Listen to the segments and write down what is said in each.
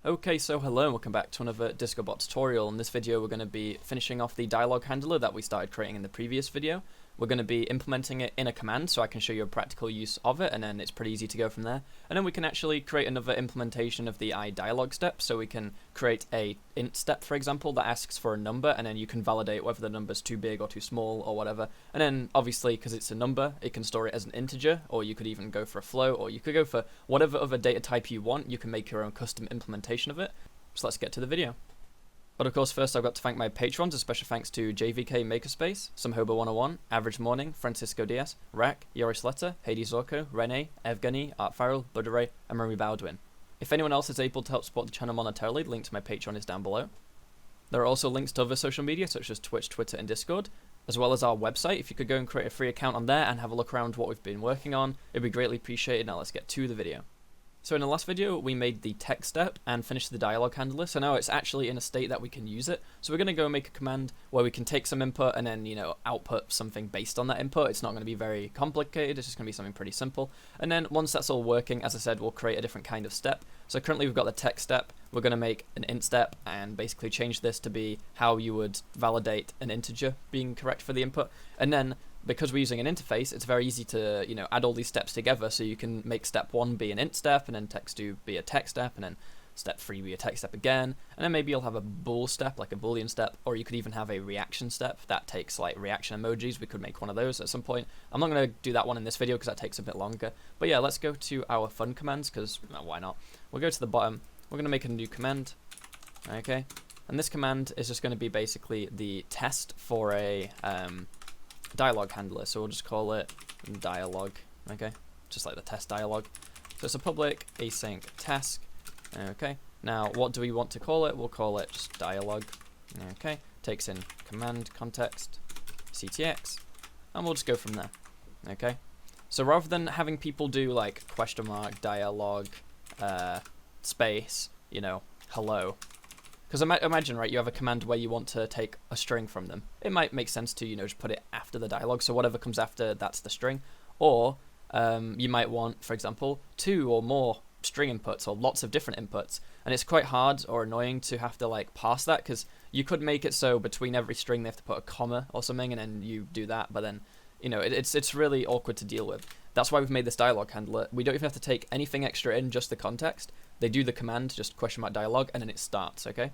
Okay, so hello and welcome back to another Discobot tutorial. In this video we're going to be finishing off the dialogue handler that we started creating in the previous video. We're going to be implementing it in a command so I can show you a practical use of it, and then it's pretty easy to go from there. And then we can actually create another implementation of the iDialog step, so we can create a int step, for example, that asks for a number, and then you can validate whether the number's too big or too small or whatever. And then obviously, because it's a number, it can store it as an integer, or you could even go for a float, or you could go for whatever other data type you want. You can make your own custom implementation of it. So let's get to the video. But of course, first I've got to thank my patrons. A special thanks to JVK Makerspace, Somehobo101, Average Morning, Francisco Diaz, Rack, Yoris Letta, Hades Zorko, Rene, Evgeny, Art Farrell, Buddere, and Marie Baldwin. If anyone else is able to help support the channel monetarily, the link to my Patreon is down below. There are also links to other social media such as Twitch, Twitter, and Discord, as well as our website. If you could go and create a free account on there and have a look around what we've been working on, it'd be greatly appreciated. Now let's get to the video. So in the last video, we made the text step and finished the dialogue handler, so now it's actually in a state that we can use it. So we're going to go and make a command where we can take some input and then, output something based on that input. It's not going to be very complicated, it's just going to be something pretty simple. And then once that's all working, as I said, we'll create a different kind of step. So currently we've got the text step, we're going to make an int step and basically change this to be how you would validate an integer being correct for the input. And then because we're using an interface, it's very easy to, add all these steps together, so you can make step 1 be an int step, and then text 2 be a text step, and then step 3 be a text step again, and then maybe you'll have a bool step, like a boolean step, or you could even have a reaction step that takes like reaction emojis. We could make one of those at some point. I'm not going to do that one in this video because that takes a bit longer, but yeah, let's go to our fun commands, because why not? We'll go to the bottom, we're going to make a new command, okay, and this command is just going to be basically the test for a dialogue handler, so we'll just call it dialogue, okay, just like the test dialogue. So it's a public async task, okay. Now what do we want to call it? We'll call it just dialogue, okay. Takes in command context ctx, and we'll just go from there, okay. So rather than having people do like question mark dialogue space, hello. Because imagine, right, you have a command where you want to take a string from them. It might make sense to, just put it after the dialogue, so whatever comes after, that's the string. Or you might want, for example, 2 or more string inputs, or lots of different inputs. And it's quite hard or annoying to have to, pass that, because you could make it so between every string they have to put a comma or something, and then you do that, but then, it's really awkward to deal with. That's why we've made this dialogue handler. We don't even have to take anything extra in, just the context. They do the command, just question mark dialogue, and then it starts, okay?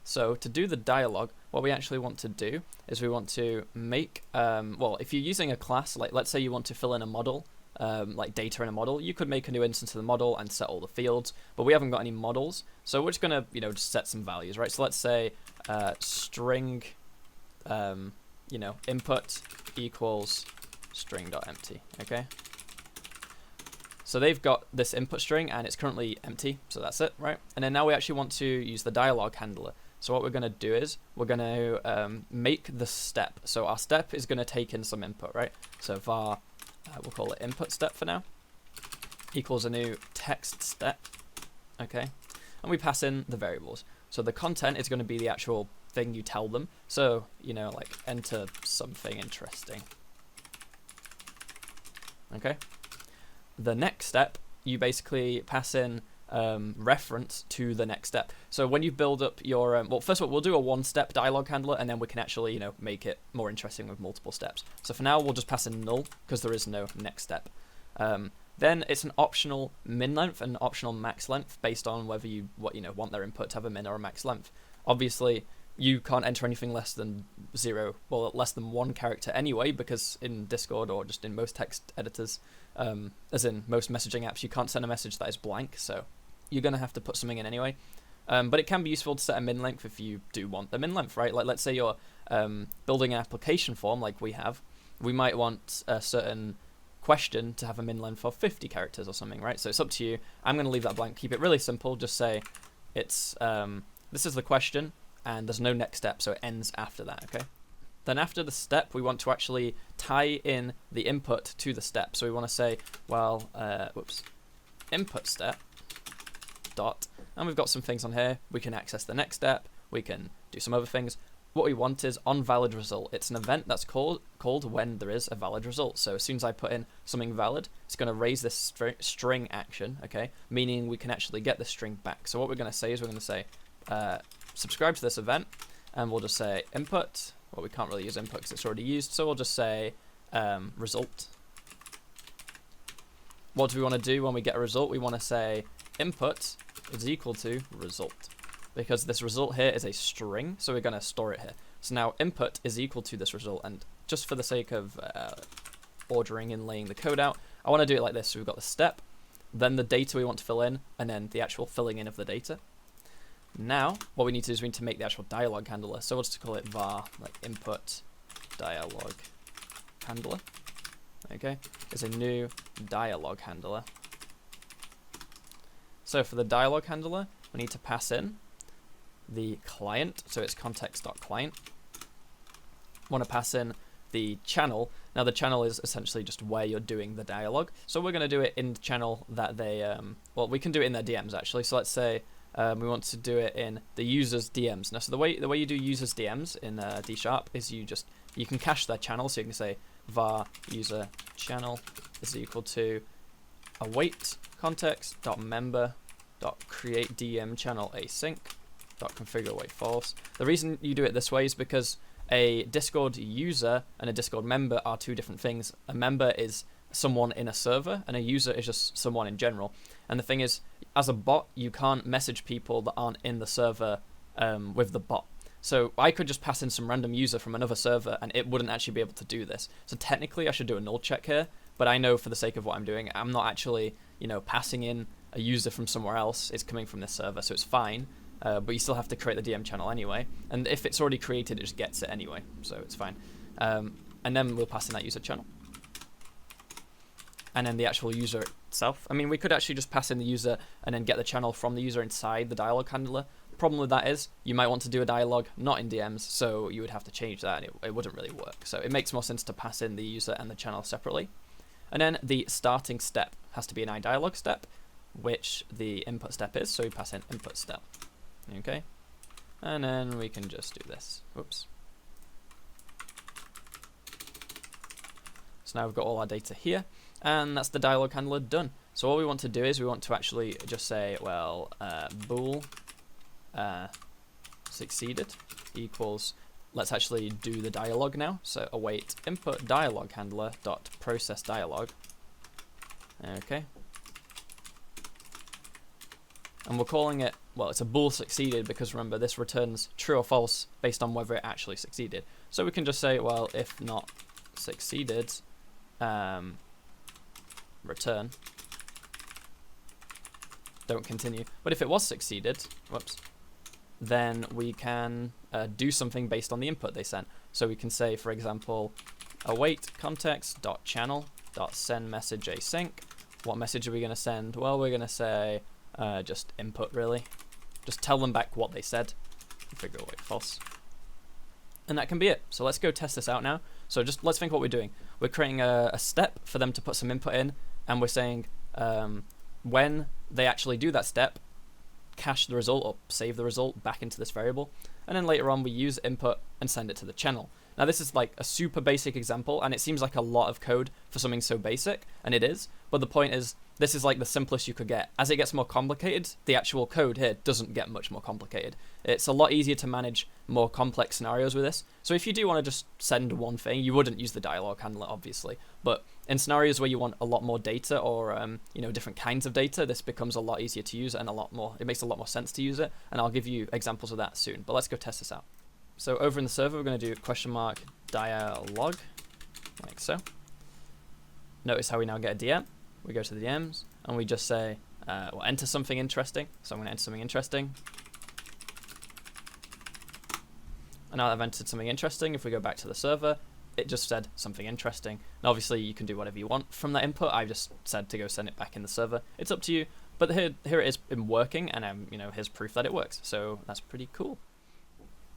So to do the dialogue, what we actually want to do is we want to make, if you're using a class, like let's say you want to fill in a model, like data in a model, you could make a new instance of the model and set all the fields, but we haven't got any models, so we're just going to, just set some values, right? So let's say string, input equals string.empty, okay? So they've got this input string and it's currently empty, so that's it, right? And then now we actually want to use the dialogue handler. So what we're going to do is we're going to make the step. So our step is going to take in some input, right? So var, we'll call it input step for now, equals a new text step, okay? And we pass in the variables. So the content is going to be the actual thing you tell them. So, like enter something interesting, okay? The next step, you basically pass in reference to the next step. So when you build up your, first of all, we'll do a one-step dialogue handler, and then we can actually, make it more interesting with multiple steps. So for now, we'll just pass in null, because there is no next step. Then it's an optional min length and optional max length based on whether you want their input to have a min or a max length. Obviously, you can't enter anything less than 0, less than 1 character anyway, because in Discord or just in most text editors, as in most messaging apps, you can't send a message that is blank, so you're going to have to put something in anyway. But it can be useful to set a min length if you do want the min length, right? Like let's say you're building an application form like we have, we might want a certain question to have a min length of 50 characters or something, right? So it's up to you. I'm going to leave that blank, keep it really simple, just say it's this is the question, and there's no next step, so it ends after that, okay? Then after the step, we want to actually tie in the input to the step. So we want to say, input step dot, and we've got some things on here. We can access the next step, we can do some other things, what we want is onValidResult. It's an event that's called when there is a valid result. So as soon as I put in something valid, it's going to raise this string action, okay, meaning we can actually get the string back. So what we're going to say is we're going to say subscribe to this event, and we'll just say input. Well, we can't really use input because it's already used, so we'll just say result. What do we want to do when we get a result? We want to say input is equal to result, because this result here is a string, so we're going to store it here. So now input is equal to this result, and just for the sake of ordering and laying the code out, I want to do it like this. So we've got the step, then the data we want to fill in, and then the actual filling in of the data. Now, what we need to do is we need to make the actual dialog handler. So we'll just call it var, like input dialog handler. Okay, it's a new dialog handler. So for the dialog handler, we need to pass in the client, so it's context.client. Want to pass in the channel. Now the channel is essentially just where you're doing the dialogue. So we're going to do it in the channel that they, well, we can do it in their DMs actually. So let's say we want to do it in the user's DMs. Now, so the way you do users DMs in D# is you can cache their channel. So you can say var user channel is equal to await context.member.create DM channel async .configure await false. The reason you do it this way is because a Discord user and a Discord member are two different things. A member is someone in a server, and a user is just someone in general. And the thing is, as a bot, you can't message people that aren't in the server with the bot. So I could just pass in some random user from another server, and it wouldn't actually be able to do this. So technically, I should do a null check here, but I know for the sake of what I'm doing, I'm not actually, passing in a user from somewhere else. It's coming from this server, so it's fine. But you still have to create the DM channel anyway. And if it's already created, it just gets it anyway, so it's fine. And then we'll pass in that user channel. And then the actual user itself. I mean, we could actually just pass in the user and then get the channel from the user inside the dialog handler. The problem with that is you might want to do a dialog not in DMs, so you would have to change that, and it wouldn't really work. So it makes more sense to pass in the user and the channel separately. And then the starting step has to be an iDialog step, which the input step is, so we pass in input step. Okay, and then we can just do this. Whoops. So now we've got all our data here, and that's the dialog handler done. So all we want to do is we want to actually just say, well, bool succeeded equals, let's actually do the dialog now. So await input dialog handler dot process dialog. Okay. And we're calling it, well, it's a bool succeeded because remember, this returns true or false based on whether it actually succeeded. So we can just say, well, if not succeeded, return. Don't continue. But if it was succeeded, whoops, then we can do something based on the input they sent. So we can say, for example, await context.channel.send message async. What message are we going to send? Well, we're going to say just input, really. Just tell them back what they said. Configure await false. And that can be it. So let's go test this out now. So just let's think what we're doing. We're creating a step for them to put some input in, and we're saying when they actually do that step, cache the result or save the result back into this variable, and then later on we use input and send it to the channel. Now this is like a super basic example, and it seems like a lot of code for something so basic, and it is, but the point is this is like the simplest you could get. As it gets more complicated, the actual code here doesn't get much more complicated. It's a lot easier to manage more complex scenarios with this. So if you do want to just send one thing, you wouldn't use the dialog handler, obviously. But in scenarios where you want a lot more data or different kinds of data, this becomes a lot easier to use and it makes a lot more sense to use it. And I'll give you examples of that soon. But let's go test this out. So over in the server, we're going to do $dialog, like so. Notice how we now get a DM. We go to the DMs, and we just say, well, enter something interesting. So I'm going to enter something interesting. And now that I've entered something interesting, if we go back to the server, it just said something interesting. And obviously, you can do whatever you want from that input. I've just said to go send it back in the server. It's up to you. But here it is in working, and here's proof that it works. So that's pretty cool.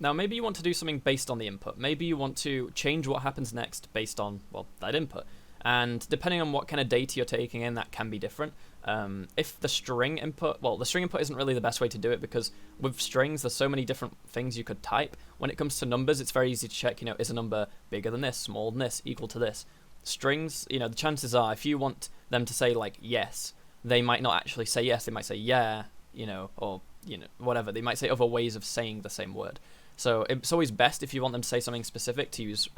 Now, maybe you want to do something based on the input. Maybe you want to change what happens next based on, well, that input. And depending on what kind of data you're taking in, that can be different. If the string input, well, the string input isn't really the best way to do it, because with strings there's so many different things you could type. When it comes to numbers, it's very easy to check, is a number bigger than this, smaller than this, equal to this. Strings, the chances are, if you want them to say like yes, they might not actually say yes, they might say yeah, or whatever. They might say other ways of saying the same word. So it's always best, if you want them to say something specific, to use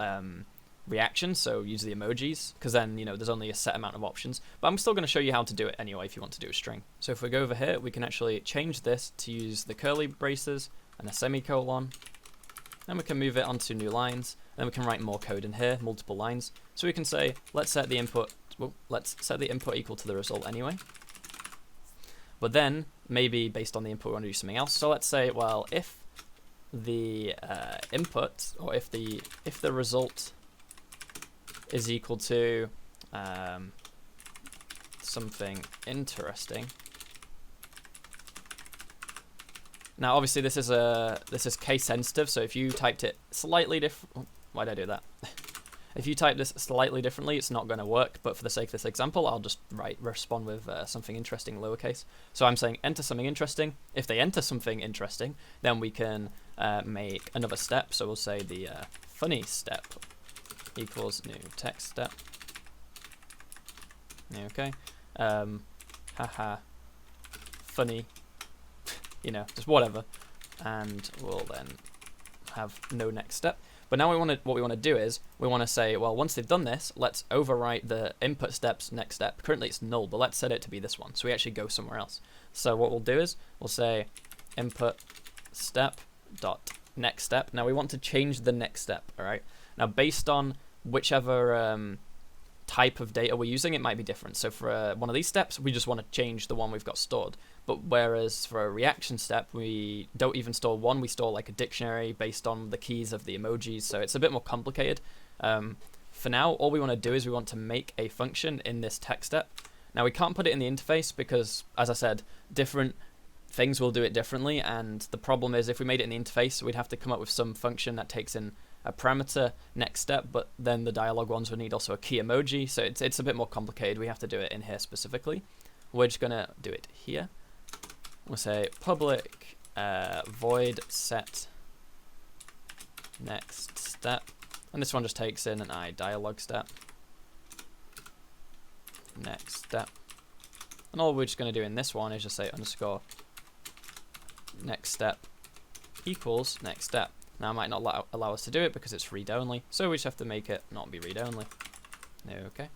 reactions, so use the emojis, because then there's only a set amount of options. But I'm still going to show you how to do it anyway if you want to do a string. So if we go over here, we can actually change this to use the curly braces and a semicolon. Then we can move it onto new lines. Then we can write more code in here, multiple lines. So we can say, let's set the input equal to the result anyway. But then maybe based on the input we want to do something else. So let's say, well, if the input, or if the result is equal to something interesting. Now, obviously, this is case sensitive. So if you typed it slightly different, why did I do that? If you type this slightly differently, it's not going to work. But for the sake of this example, I'll just respond with something interesting, lowercase. So I'm saying enter something interesting. If they enter something interesting, then we can make another step. So we'll say the funny step equals new text step. Okay. Haha. Funny. Just whatever. And we'll then have no next step. But now what we want to do is, we want to say, well, once they've done this, let's overwrite the input step's next step. Currently it's null, but let's set it to be this one. So we actually go somewhere else. So what we'll do is, we'll say input step dot next step. Now we want to change the next step, all right? Now based on whichever type of data we're using, it might be different. So for one of these steps, we just want to change the one we've got stored. But whereas for a reaction step, we don't even store one, we store like a dictionary based on the keys of the emojis. So it's a bit more complicated. For now, all we want to do is we want to make a function in this text step. Now we can't put it in the interface because, as I said, different things will do it differently. And the problem is, if we made it in the interface, we'd have to come up with some function that takes in a parameter next step, but then the dialog ones would need also a key emoji, so it's a bit more complicated. We have to do it in here specifically. We're just gonna do it here. We'll say public void set next step, and this one just takes in an dialog step next step, and all we're just gonna do in this one is just say underscore next step equals next step. Now, it might not allow us to do it because it's read-only, so we just have to make it not be read-only. Okay.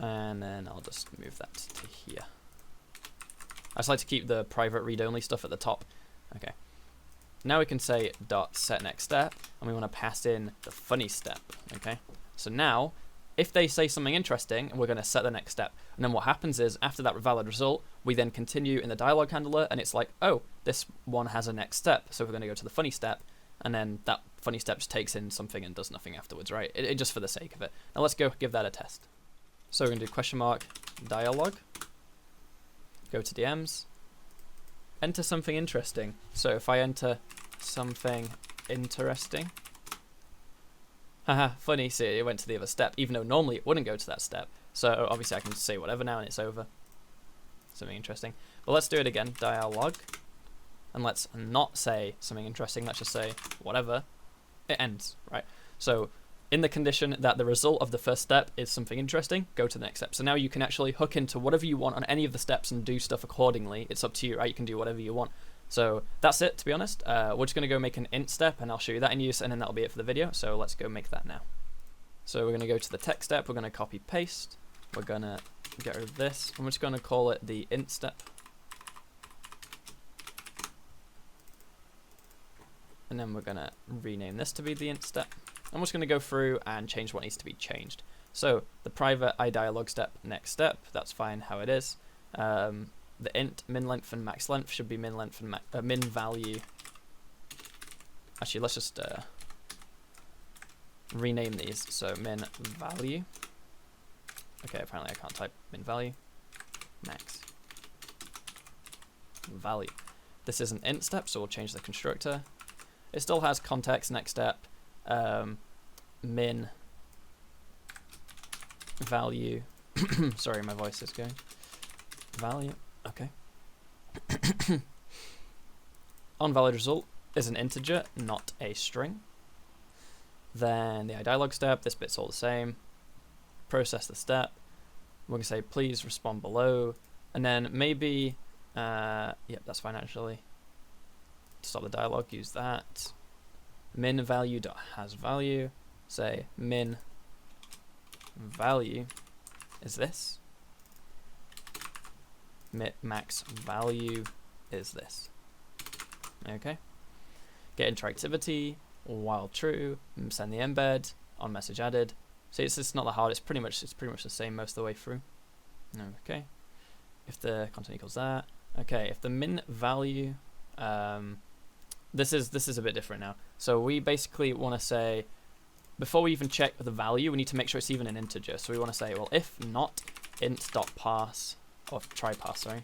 And then I'll just move that to here. I just like to keep the private read-only stuff at the top. Okay. Now we can say dot set next step, and we want to pass in the funny step. Okay. So now, if they say something interesting, we're going to set the next step. And then what happens is, after that valid result, we then continue in the dialog handler, and it's like, oh, this one has a next step, so we're going to go to the funny step, and then that funny step just takes in something and does nothing afterwards, right? It just for the sake of it. Now let's go give that a test. So we're going to do question mark dialog, go to DMs, enter something interesting. So if I enter something interesting, haha, funny, see, it went to the other step, even though normally it wouldn't go to that step. So obviously I can say whatever now and it's over. Something interesting. But let's do it again, dialog. And let's not say something interesting, let's just say whatever. It ends, right? So in the condition that the result of the first step is something interesting, go to the next step. So now you can actually hook into whatever you want on any of the steps and do stuff accordingly. It's up to you, right? You can do whatever you want. So that's it, to be honest. We're just going to go make an int step, and I'll show you that in use, and then that'll be it for the video. So let's go make that now. So we're going to go to the text step, we're going to copy paste, we're going to get rid of this, and we're just going to call it the int step. And then we're going to rename this to be the int step. I'm just going to go through and change what needs to be changed. So the private iDialog step, next step, that's fine how it is. The int min length and max length should be min length and min value. Actually, let's just rename these. So min value. Okay, apparently I can't type min value. Max value. This is an int step, so we'll change the constructor. It still has context, next step, min value Sorry, my voice is going. Value, okay. Unvalid result is an integer, not a string. Then the iDialog step, this bit's all the same. Process the step. We're going to say, please respond below. And then maybe, yep, that's fine actually. To stop the dialog, use that. Min value dot has value. Say min value is this. Max value is this. Okay. Get interactivity while true. Send the embed on message added. See, it's not that hard. It's pretty much the same most of the way through. Okay. If the content equals that. Okay. If the min value, this is a bit different now. So we basically want to say, before we even check the value, we need to make sure it's even an integer. So we want to say, well, if not int.parse, or try parse, sorry,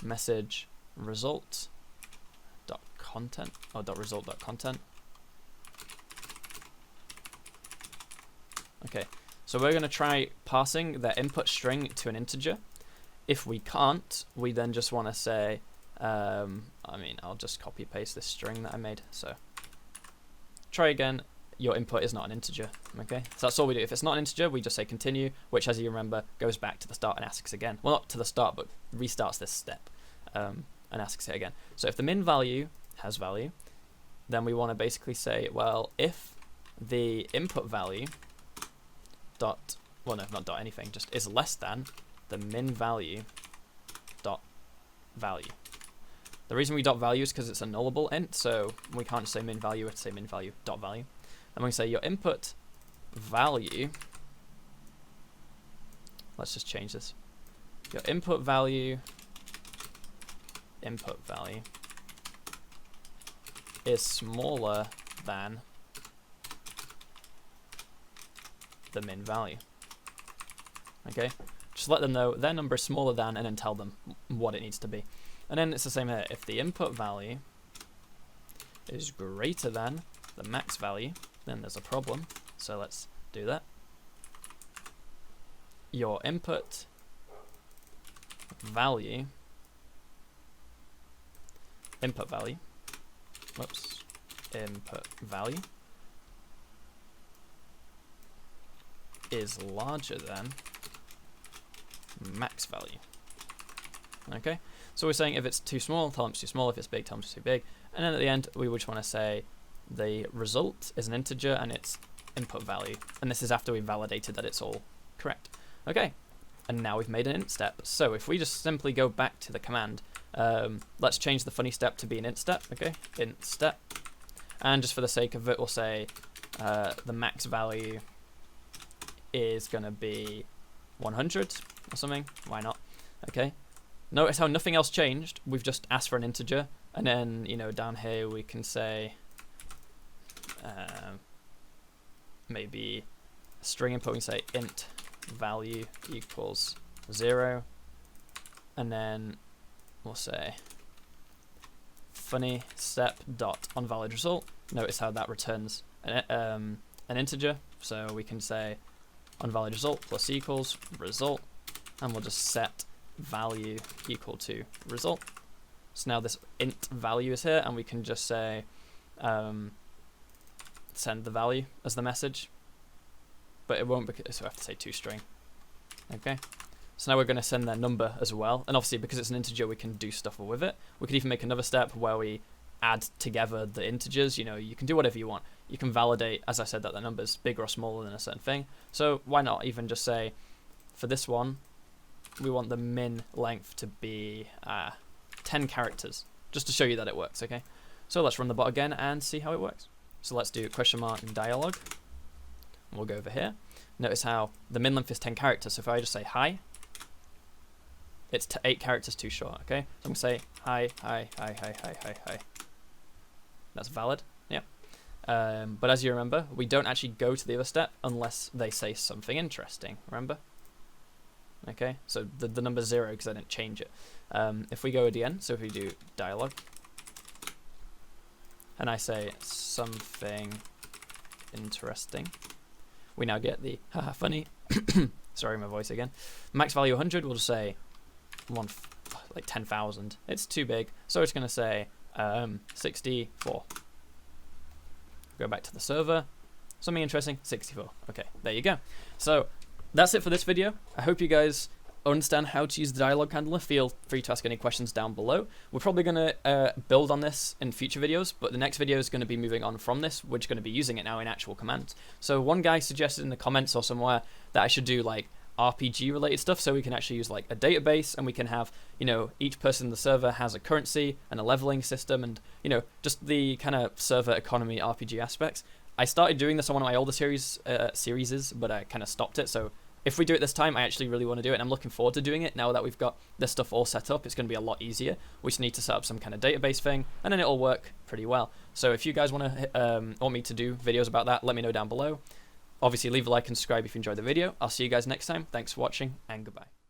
message result dot content or dot result dot content. Okay, so we're going to try parsing the input string to an integer. If we can't, we then just want to say, I mean, I'll just copy paste this string that I made. So try again. Your input is not an integer. Okay, so that's all we do. If it's not an integer, we just say continue, which, as you remember, goes back to the start and asks again. Well, not to the start, but restarts this step and asks it again. So if the min value has value, then we want to basically say, well, if the input value dot, well, no, not dot anything, just is less than the min value dot value. The reason we dot value is because it's a nullable int, so we can't just say min value, we have to say min value dot value. And we say your input value, let's just change this. Your input value is smaller than the min value. Okay, just let them know their number is smaller than, and then tell them what it needs to be. And then it's the same here. If the input value is greater than the max value, then there's a problem. So let's do that. Your input value, input value is larger than max value. Okay, so we're saying if it's too small, tell them it's too small. If it's big, tell them it's too big. And then at the end, we just want to say the result is an integer and its input value. And this is after we've validated that it's all correct. Okay, and now we've made an int step. So if we just simply go back to the command, let's change the funny step to be an int step. Okay, int step. And just for the sake of it, we'll say the max value is going to be 100 or something. Why not? Okay. Notice how nothing else changed. We've just asked for an integer, and then, you know, down here we can say maybe string input. We can say int value equals 0, and then we'll say funny step dot onValid result. Notice how that returns an integer, so we can say onValid result plus equals result, and we'll just set value equal to result. So now this int value is here, and we can just say send the value as the message, but it won't, because so I have to say toString. Okay, so now we're going to send their number as well, and obviously because it's an integer we can do stuff with it. We could even make another step where we add together the integers. You know, you can do whatever you want. You can validate, as I said, that the number is bigger or smaller than a certain thing. So why not even just say, for this one, we want the min length to be 10 characters, just to show you that it works, okay? So let's run the bot again and see how it works. So let's do $dialog. We'll go over here. Notice how the min length is 10 characters. So if I just say hi, it's 8 characters too short, okay? So I'm going to say hi. That's valid, yeah. But as you remember, we don't actually go to the other step unless they say something interesting, remember? Okay, so the number's 0 because I didn't change it. If we go again, so if we do dialog, and I say something interesting, we now get the haha funny. Sorry, my voice again. Max value 100. We'll just say like 10,000. It's too big, so it's going to say 64. Go back to the server. Something interesting, 64. Okay, there you go. So that's it for this video. I hope you guys understand how to use the dialog handler. Feel free to ask any questions down below. We're probably going to build on this in future videos, but the next video is going to be moving on from this. We're just going to be using it now in actual commands. So one guy suggested in the comments or somewhere that I should do like RPG related stuff, so we can actually use like a database, and we can have, you know, each person in the server has a currency and a leveling system, and, you know, just the kind of server economy RPG aspects. I started doing this on one of my older series, but I kind of stopped it. So if we do it this time, I actually really want to do it, and I'm looking forward to doing it. Now that we've got this stuff all set up, it's going to be a lot easier. We just need to set up some kind of database thing, and then it'll work pretty well. So if you guys want me to do videos about that, let me know down below. Obviously, leave a like and subscribe if you enjoyed the video. I'll see you guys next time. Thanks for watching, and goodbye.